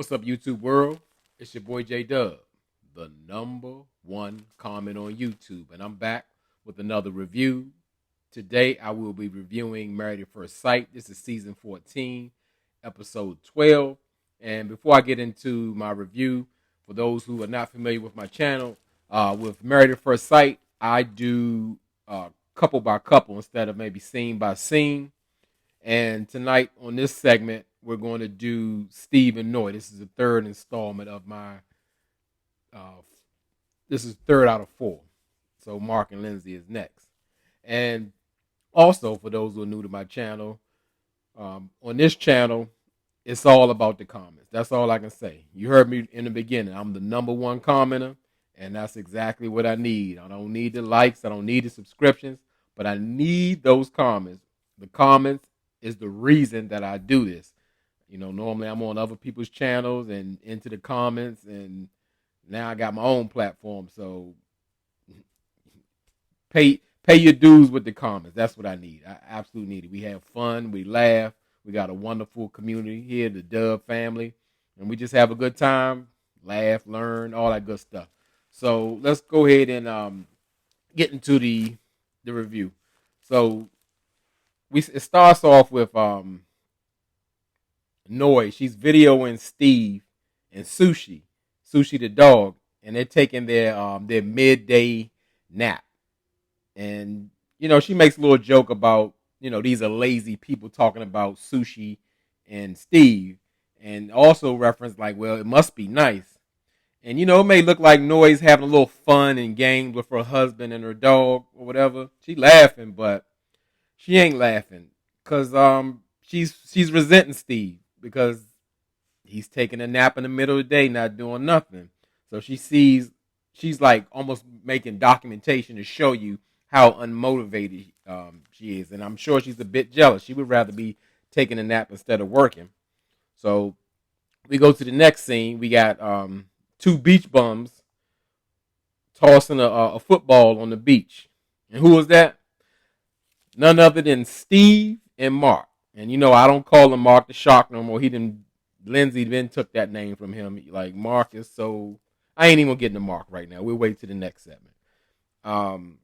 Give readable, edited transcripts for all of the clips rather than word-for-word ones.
What's up, YouTube world? It's your boy J Dub, the number one comment on YouTube, and I'm back with another review. Today, I will be reviewing Married at First Sight. This is season 14, episode 12. And before I get into my review, for those who are not familiar with my channel, with Married at First Sight, I do couple by couple instead of maybe scene by scene. And tonight on this segment, we're going to do Steve and Noi. This is the third installment of my. Uh, this is third out of four. So Mark and Lindsay is next. And also, for those who are new to my channel, on this channel, it's all about the comments. That's all I can say. You heard me in the beginning. I'm the number one commenter, and that's exactly what I need. I don't need the likes. I don't need the subscriptions, but I need those comments. The comments is the reason that I do this. You know, normally I'm on other people's channels and into the comments, and now I got my own platform. So pay your dues with the comments. That's what I need. I absolutely need it. We have fun. We laugh. We got a wonderful community here, the Dub family, and we just have a good time, laugh, learn, all that good stuff. So let's go ahead and get into the review. So it starts off with Noi. She's videoing Steve and Sushi the dog, and they're taking their midday nap. And you know, she makes a little joke about, you know, these are lazy people talking about Sushi and Steve, and also reference like, well, it must be nice. And you know, it may look like Noi's having a little fun and games with her husband and her dog or whatever. She laughing, but she ain't laughing because she's resenting Steve because he's taking a nap in the middle of the day, not doing nothing. So she's like almost making documentation to show you how unmotivated she is, and I'm sure she's a bit jealous. She would rather be taking a nap instead of working. So we go to the next scene. We got two beach bums tossing a football on the beach, and who was that? None other than Steve and Mark. And you know, I don't call him Mark the Shark no more. Lindsay then took that name from him. Like, Mark is so, I ain't even gonna get into Mark right now. We'll wait to the next segment.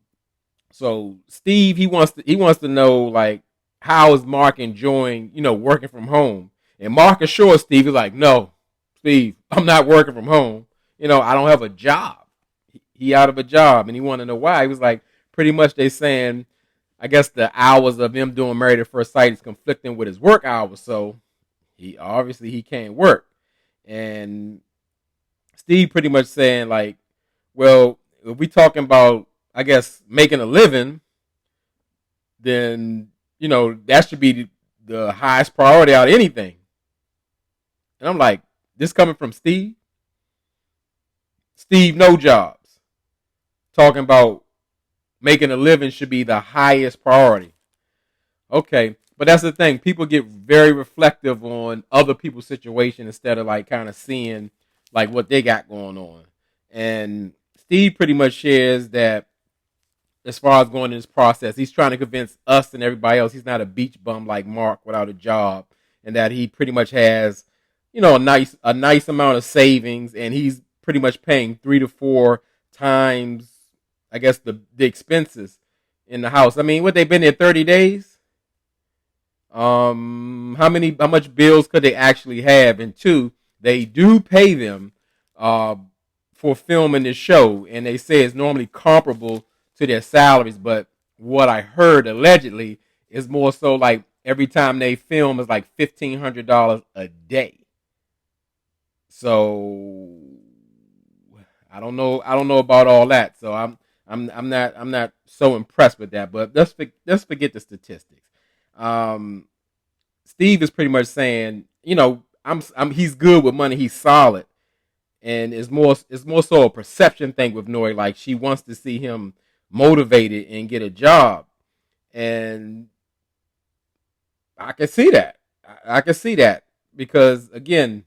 So Steve, he wants to know, like, how is Mark enjoying, you know, working from home? And Mark assures Steve, he's like, no, Steve, I'm not working from home. You know, I don't have a job. He out of a job, and he want to know why. He was like, pretty much they saying, I guess the hours of him doing Married at First Sight is conflicting with his work hours, so he can't work. And Steve pretty much saying like, well, if we talking about, I guess, making a living, then you know that should be the highest priority out of anything. And I'm like, this coming from Steve? Steve, no jobs. Talking about making a living should be the highest priority. Okay, but that's the thing. People get very reflective on other people's situation instead of like kind of seeing like what they got going on. And Steve pretty much shares that as far as going in this process, he's trying to convince us and everybody else he's not a beach bum like Mark without a job, and that he pretty much has, you know, a nice amount of savings, and he's pretty much paying 3 to 4 times, I guess, the expenses in the house. I mean, what, they've been there 30 days? How much bills could they actually have? And two, they do pay them for filming this show, and they say it's normally comparable to their salaries, but what I heard allegedly is more so like every time they film is like $1,500 a day. So I don't know about all that. So I'm not so impressed with that. But let's forget the statistics. Steve is pretty much saying, you know, he's good with money. He's solid, and it's more so a perception thing with Noi. Like, she wants to see him motivated and get a job, and I can see that. I can see that because, again,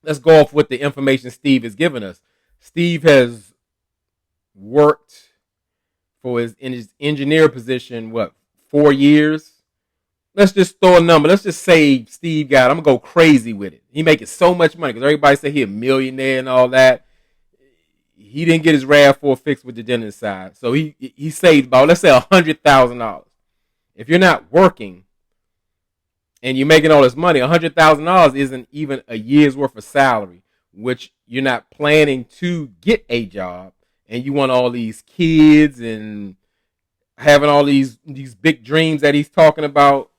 let's go off with the information Steve has given us. Steve has worked in his engineer position, what, 4 years let's just throw a number. Let's just say Steve got. I'm gonna go crazy with it. He making so much money because everybody say he a millionaire and all that. He didn't get his RAV4 fixed with the dentist side, so he saved about, let's say, $100,000. If you're not working and you're making all this money, $100,000 isn't even a year's worth of salary, which you're not planning to get a job, and you want all these kids and having all these big dreams that he's talking about.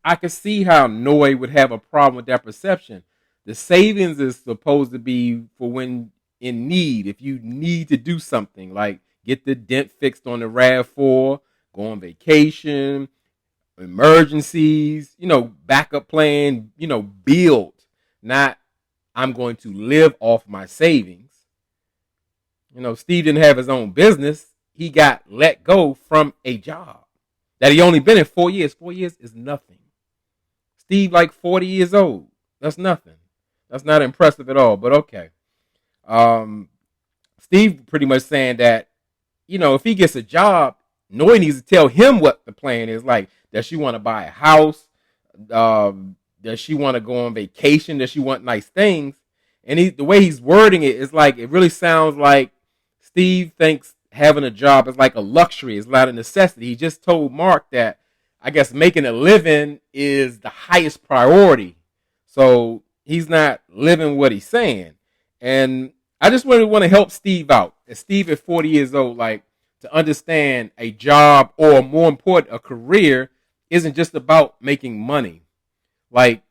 I could see how Noy would have a problem with that perception. The savings is supposed to be for when in need. If you need to do something like get the dent fixed on the RAV4, go on vacation, emergencies, backup plan, build. Not I'm going to live off my savings. Steve didn't have his own business. He got let go from a job that he only been in 4 years. 4 years is nothing. Steve like 40 years old. That's nothing. That's not impressive at all, but okay. Steve pretty much saying that, if he gets a job, Noy needs to tell him what the plan is. Like, does she want to buy a house? Does she want to go on vacation? Does she want nice things? And the way he's wording it is like, it really sounds like Steve thinks having a job is like a luxury. It's not a necessity. He just told Mark that, I guess, making a living is the highest priority. So he's not living what he's saying. And I just really want to help Steve out. As Steve at 40 years old, like, to understand a job, or more important, a career, isn't just about making money. Like,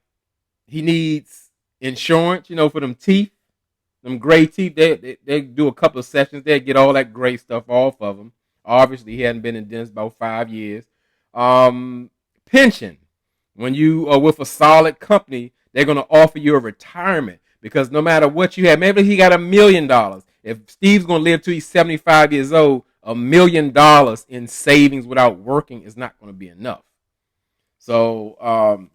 he needs insurance, for them teeth, them gray teeth. They do a couple of sessions. They get all that gray stuff off of him. Obviously, he hadn't been in dentist about 5 years. Pension. When you are with a solid company, they're going to offer you a retirement, because no matter what you have, maybe he got $1 million. If Steve's going to live till he's 75 years old, $1 million in savings without working is not going to be enough. So,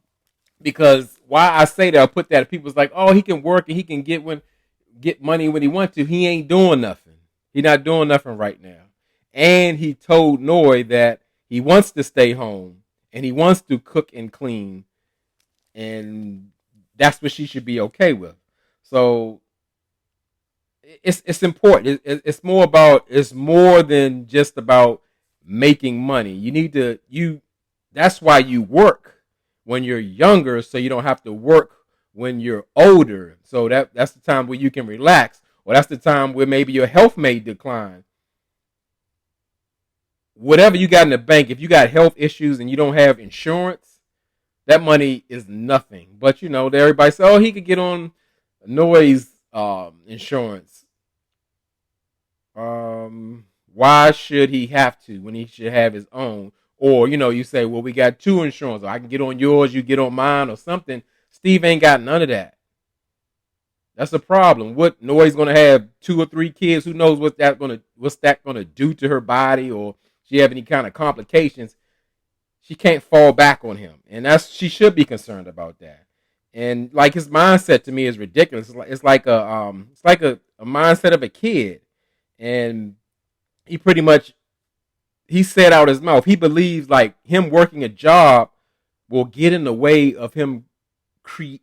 because why I say that, I put that, people's like, oh, he can work and he can get money when he wants to. He ain't doing nothing. He's not doing nothing right now. And he told Noy that he wants to stay home and he wants to cook and clean, and that's what she should be okay with. So it's important. It's more than just about making money. That's why you work when you're younger, so you don't have to work when you're older. So that's the time where you can relax, or that's the time where maybe your health may decline. Whatever you got in the bank, if you got health issues and you don't have insurance, that money is nothing. But everybody say, oh, he could get on Noy's insurance. Why should he have to when he should have his own? Or, you say, well, we got two insurance. Or I can get on yours, you get on mine, or something. Steve ain't got none of that. That's a problem. What Noy's gonna have 2 or 3 kids? Who knows what's that gonna do to her body, or she have any kind of complications? She can't fall back on him, and she should be concerned about that. And like, his mindset to me is ridiculous. It's like a mindset of a kid, and he pretty much, he said out his mouth, he believes like him working a job will get in the way of him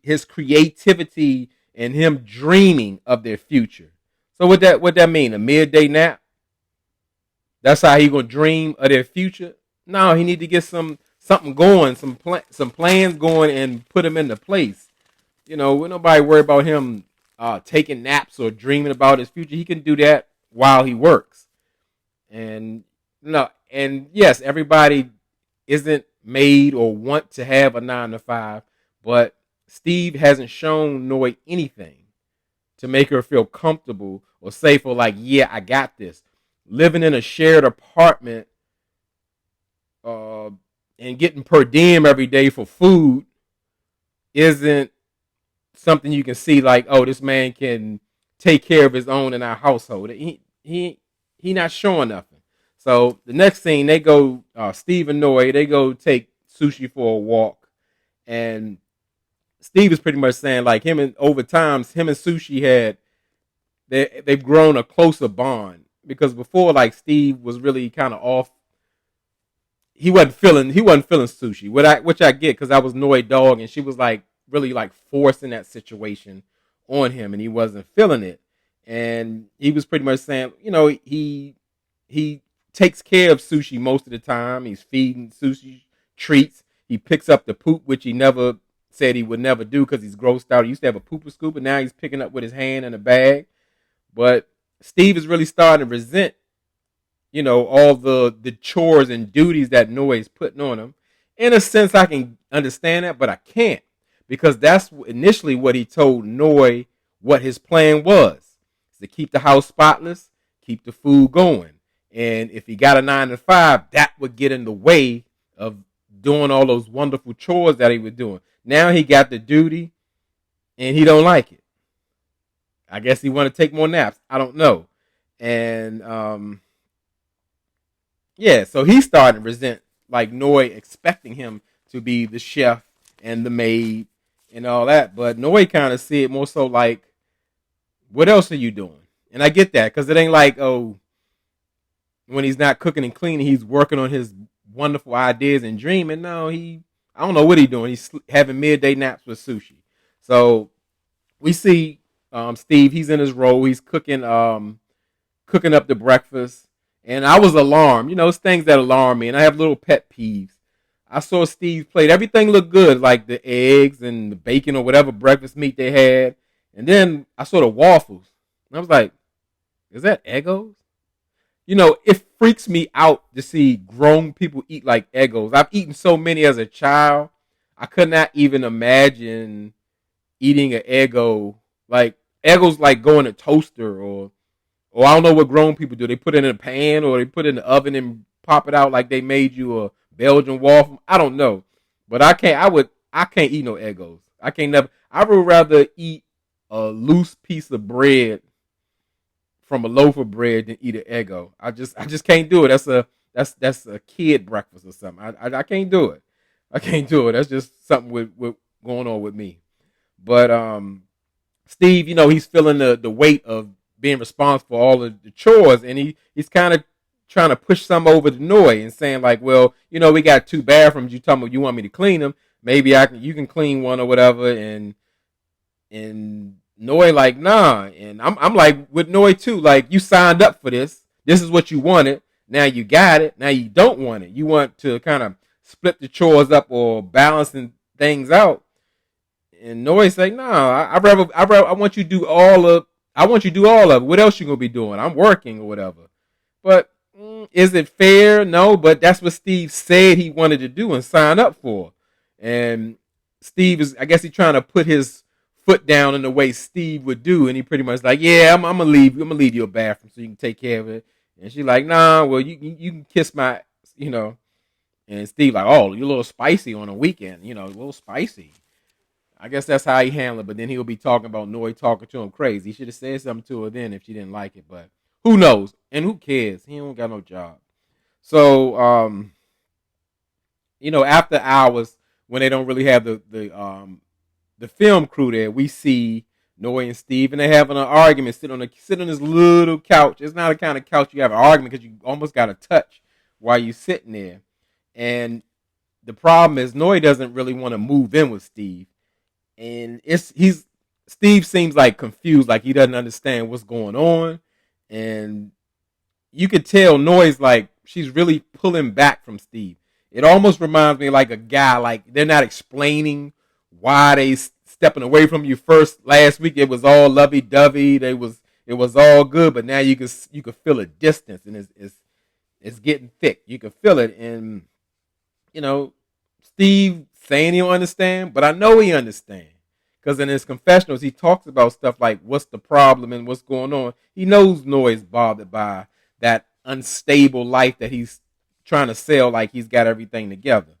his creativity and him dreaming of their future. So what that mean? A midday nap? That's how he gonna dream of their future? No, he need to get something going, some plans going, and put them into place. When nobody worry about him taking naps or dreaming about his future. He can do that while he works. And yes, everybody isn't made or want to have a 9 to 5, but Steve hasn't shown Noy anything to make her feel comfortable or safe, or like, yeah, I got this. Living in a shared apartment and getting per diem every day for food isn't something you can see like, oh, this man can take care of his own in our household. He not showing nothing. So the next scene, they go, Steve and Noy, they go take Sushi for a walk, and Steve is pretty much saying like him and Sushi they've grown a closer bond, because before, like, Steve was really kind of off. he wasn't feeling Sushi, which I get because I was Noi dog, and she was like really like forcing that situation on him, and he wasn't feeling it, and he was pretty much saying, he takes care of Sushi most of the time. He's feeding Sushi treats. He picks up the poop, which he never said he would never do because he's grossed out. He used to have a pooper scoop, and now he's picking up with his hand in a bag. But Steve is really starting to resent, all the chores and duties that Noi is putting on him. In a sense, I can understand that, but I can't because that's initially what he told Noi what his plan was: to keep the house spotless, keep the food going, and if he got a 9 to 5, that would get in the way of doing all those wonderful chores that he was doing. Now he got the duty, and he don't like it. I guess he want to take more naps. I don't know, and yeah, so he started to resent like Noi expecting him to be the chef and the maid and all that. But Noi kind of see it more so like, what else are you doing? And I get that because it ain't like, oh, when he's not cooking and cleaning, he's working on his wonderful ideas and dreaming. No, I don't know what he's doing. He's having midday naps with Sushi. So we see Steve. He's in his role. He's cooking up the breakfast. And I was alarmed. It's things that alarm me. And I have little pet peeves. I saw Steve's plate. Everything looked good, like the eggs and the bacon or whatever breakfast meat they had. And then I saw the waffles. And I was like, is that Eggos? It freaks me out to see grown people eat like Eggos. I've eaten so many as a child. I could not even imagine eating an Eggo. Like, Eggos like go in a toaster or I don't know what grown people do. They put it in a pan or they put it in the oven and pop it out like they made you a Belgian waffle. I don't know. But I can't eat no Eggos. I can't never. I would rather eat a loose piece of bread from a loaf of bread than eat an Eggo. I just can't do it. That's a kid breakfast or something. I can't do it. I can't do it. That's just something with going on with me. But Steve, he's feeling the weight of being responsible for all of the chores, and he's kind of trying to push some over to Noi and saying like, well, we got 2 bathrooms. You talking about you want me to clean them? Maybe you can clean one or whatever. And Noi like, nah. And I'm like with Noi too. Like, you signed up for this. This is what you wanted. Now you got it. Now you don't want it. You want to kind of split the chores up or balancing things out. And Noi say, nah. I want you to do all of. I want you to do all of it. What else you gonna be doing? I'm working or whatever. But is it fair? No. But that's what Steve said he wanted to do and sign up for. And Steve is, I guess, he's trying to put his foot down in the way Steve would do, and he pretty much like, yeah, I'm gonna leave. I'm gonna leave you a bathroom so you can take care of it. And she's like, nah, well, you can kiss my, And Steve like, oh, you're a little spicy on a weekend, a little spicy. I guess that's how he handled it. But then he'll be talking about Noi talking to him crazy. He should have said something to her then if she didn't like it. But who knows? And who cares? He don't got no job. So, after hours when they don't really have the film crew there, we see Noi and Steve, and they're having an argument, sit on this little couch. It's not a kind of couch you have an argument because you almost got to touch while you're sitting there. And the problem is Noi doesn't really want to move in with Steve. And Steve seems like confused, like he doesn't understand what's going on. And you could tell Noi's like, she's really pulling back from Steve. It almost reminds me like a guy, like they're not explaining why they stepping away from you first. Last week it was all lovey dovey. It was all good, but now you can feel a distance, and it's getting thick. You can feel it, and Steve saying he don't understand, but I know he understands. Because in his confessionals, he talks about stuff like what's the problem and what's going on. He knows Noi's bothered by that unstable life that he's trying to sell like he's got everything together.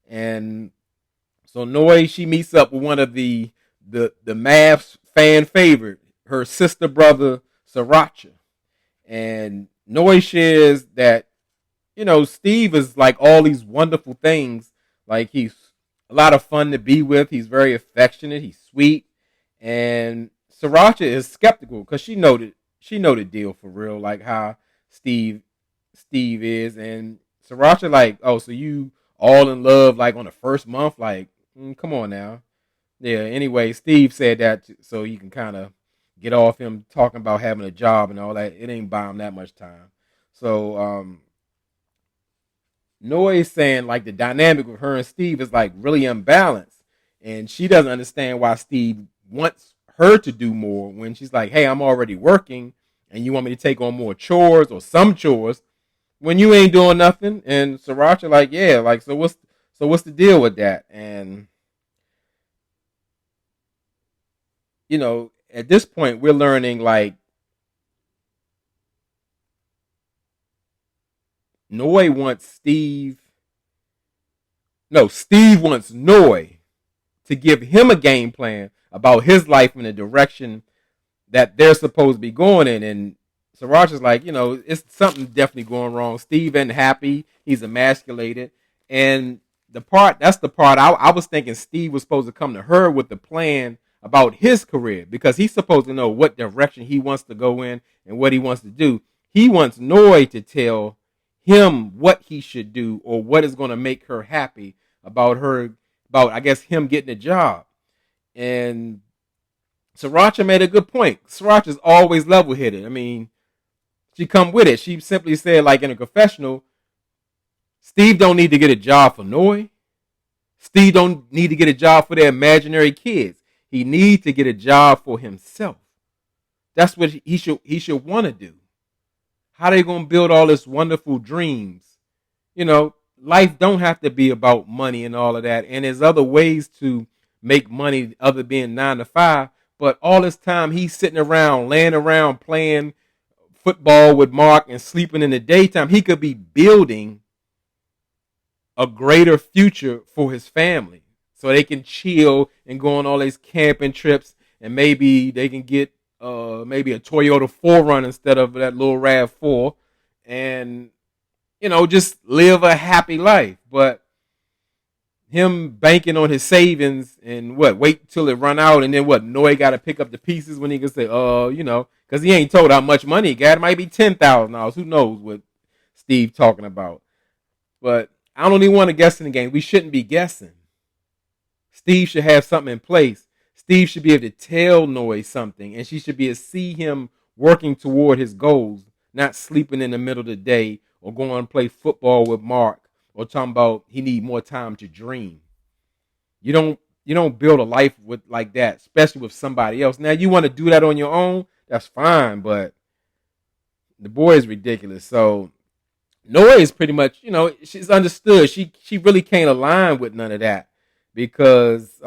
And so Noi, she meets up with one of the Mavs fan favorite, her sister brother, Sriracha. And Noi shares that, Steve is like all these wonderful things. Like he's a lot of fun to be with. He's very affectionate. He's sweet. And Sriracha is skeptical because she know the deal for real, like how Steve is. And Sriracha like, oh, so you all in love like on the first month? Like, come on now. Yeah. Anyway, Steve said that so you can kind of get off him talking about having a job and all that. It ain't buy him that much time. So Noise saying like the dynamic with her and Steve is like really unbalanced, and she doesn't understand why Steve wants her to do more when she's like, "Hey, I'm already working, and you want me to take on more chores or some chores when you ain't doing nothing." And Sriracha like, "Yeah, like so what's the deal with that?" And at this point, we're learning like Noy wants Steve. No, Steve wants Noy to give him a game plan about his life in the direction that they're supposed to be going in. And Sriracha's like, it's something definitely going wrong. Steve isn't happy. He's emasculated. And that's the part I was thinking Steve was supposed to come to her with the plan about his career because he's supposed to know what direction he wants to go in and what he wants to do. He wants Noy to tell him what he should do or what is going to make her happy about I guess him getting a job. And Sriracha made a good point. Sriracha's always level headed. I mean, she come with it. She simply said, like in a confessional, Steve don't need to get a job for Noy. Steve don't need to get a job for their imaginary kids. He needs to get a job for himself. That's what he should want to do. How they gonna build all this wonderful dreams? Life don't have to be about money and all of that. And there's other ways to make money other than being 9 to 5. But all this time he's sitting around, laying around, playing football with Mark and sleeping in the daytime. He could be building a greater future for his family so they can chill and go on all these camping trips, and maybe they can get maybe a Toyota 4Runner instead of that little RAV4, and just live a happy life. But him banking on his savings and wait till it run out, and then Noy got to pick up the pieces when he can say, because he ain't told how much money he got. It might be $10,000. Who knows what Steve talking about? But I don't even want to guess in the game. We shouldn't be guessing. Steve should have something in place. Steve should be able to tell Noy something, and she should be able to see him working toward his goals, not sleeping in the middle of the day or going to play football with Mark or talking about he need more time to dream. You don't build a life with like that, especially with somebody else. Now you want to do that on your own, that's fine, but the boy is ridiculous. So Noy is pretty much, she's understood. She really can't align with none of that because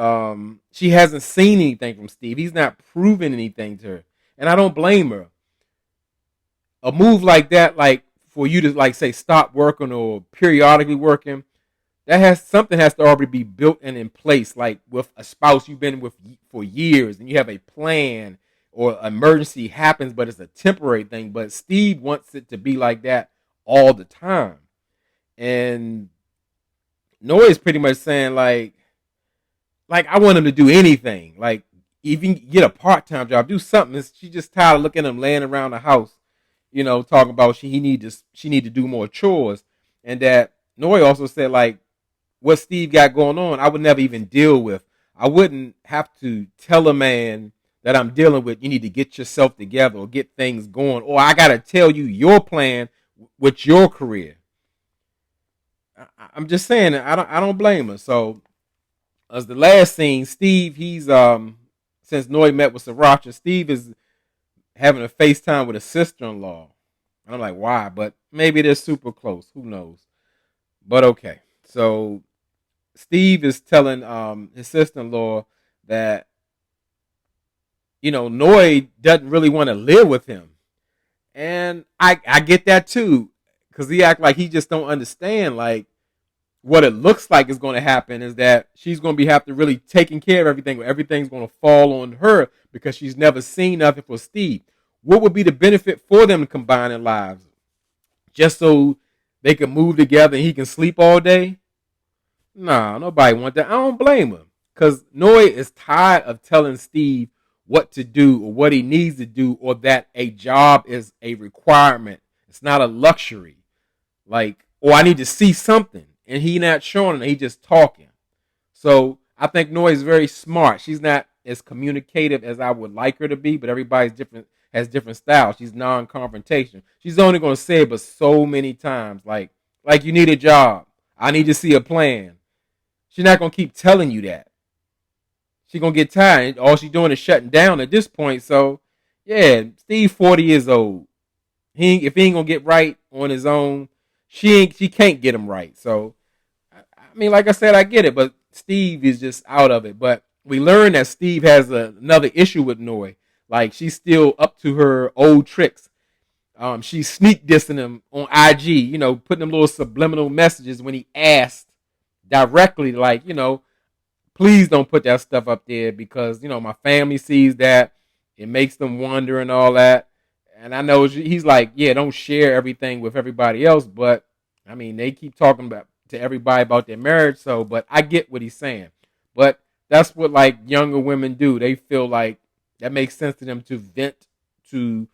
she hasn't seen anything from Steve. He's not proven anything to her, and I don't blame her. A move like that, like for you to like say stop working or periodically working, something has to already be built and in place. Like with a spouse you've been with for years, and you have a plan, or emergency happens, but it's a temporary thing. But Steve wants it to be like that all the time, and Noy is pretty much saying like I want him to do anything, like even get a part-time job, do something. She just tired of looking at him laying around the house, talking about she need to do more chores. And that Noy also said like what Steve got going on, I would never even deal with. I wouldn't have to tell a man that I'm dealing with, you need to get yourself together or get things going, or I got to tell you your plan with your career. I'm just saying I don't blame her. So as the last scene, Steve, he's since Noy met with Sriracha, Steve is having a FaceTime with a sister-in-law. And I'm like, why? But maybe they're super close. Who knows? But okay. So Steve is telling his sister-in-law that Noy doesn't really want to live with him. And I get that too, because he act like he just don't understand like what it looks like is going to happen is that she's going to have to really taking care of everything. Everything's going to fall on her because she's never seen nothing for Steve. What would be the benefit for them to combine their lives? Just so they can move together and he can sleep all day? Nah, nobody want that. I don't blame him, because Noy is tired of telling Steve what to do or what he needs to do, or that a job is a requirement. It's not a luxury. Like or I need to see something, and he not showing it. He just talking. So I think Noy is very smart. She's not as communicative as I would like her to be, but everybody's different, has different styles. She's non-confrontational. She's only going to say it, but so many times, like you need a job. I need to see a plan. She's not going to keep telling you that. She's going to get tired. All she's doing is shutting down at this point. So, yeah, Steve 40 years old. If he ain't going to get right on his own, she can't get him right. So, I mean, like I said, I get it, but Steve is just out of it. But we learned that Steve has another issue with Noy. Like, she's still up to her old tricks. She's sneak dissing him on IG, putting them little subliminal messages when he asked directly, like, please don't put that stuff up there because, my family sees that. It makes them wonder and all that. And I know he's like, yeah, don't share everything with everybody else. But, I mean, they keep talking about to everybody about their marriage. So, but I get what he's saying. But that's what, like, younger women do. They feel like that makes sense to them to vent to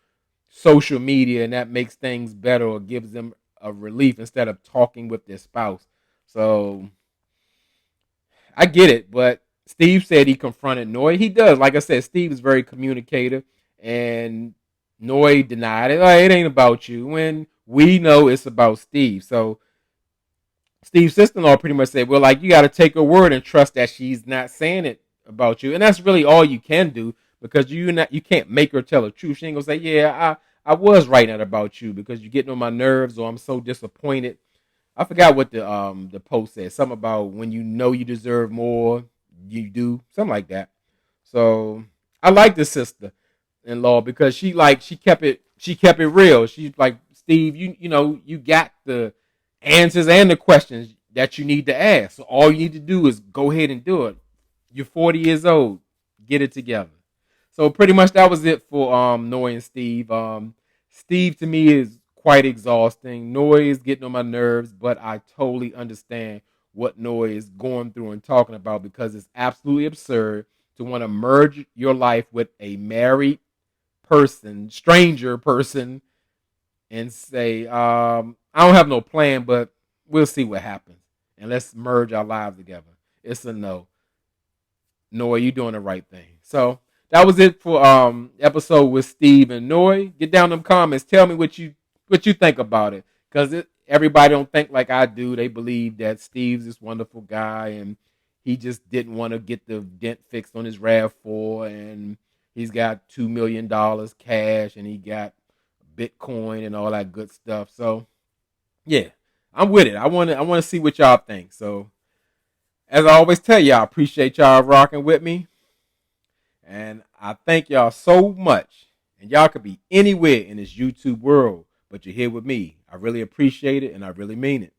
social media, and that makes things better or gives them a relief instead of talking with their spouse. So I get it, but Steve said he confronted Noy. He does. Like I said, Steve is very communicative, and Noy denied it. Like, it ain't about you. When we know it's about Steve. So Steve's sister-in-law pretty much said, well, like, you got to take her word and trust that she's not saying it about you. And that's really all you can do because you can't make her tell the truth. She ain't going to say, yeah, I was writing that about you because you're getting on my nerves or I'm so disappointed. I forgot what the post said. Something about when you know you deserve more, you do. Something like that. So I like the sister-in-law because she kept it real. She's like, Steve, you got the answers and the questions that you need to ask. So all you need to do is go ahead and do it. You're 40 years old. Get it together. So pretty much that was it for Noy and Steve. Steve to me is quite exhausting. Noy is getting on my nerves, but I totally understand what Noy is going through and talking about because it's absolutely absurd to want to merge your life with a married person, stranger person, and say, I don't have no plan, but we'll see what happens. And let's merge our lives together. It's a no. Noy, you doing the right thing. So that was it for episode with Steve and Noy. Get down in them comments. Tell me what you think about it. Because everybody don't think like I do. They believe that Steve's this wonderful guy and he just didn't want to get the dent fixed on his RAV4 and he's got $2 million cash and he got Bitcoin and all that good stuff. So yeah, I'm with it. I want to see what y'all think. So as I always tell y'all, I appreciate y'all rocking with me. And I thank y'all so much. And y'all could be anywhere in this YouTube world, but you're here with me. I really appreciate it and I really mean it.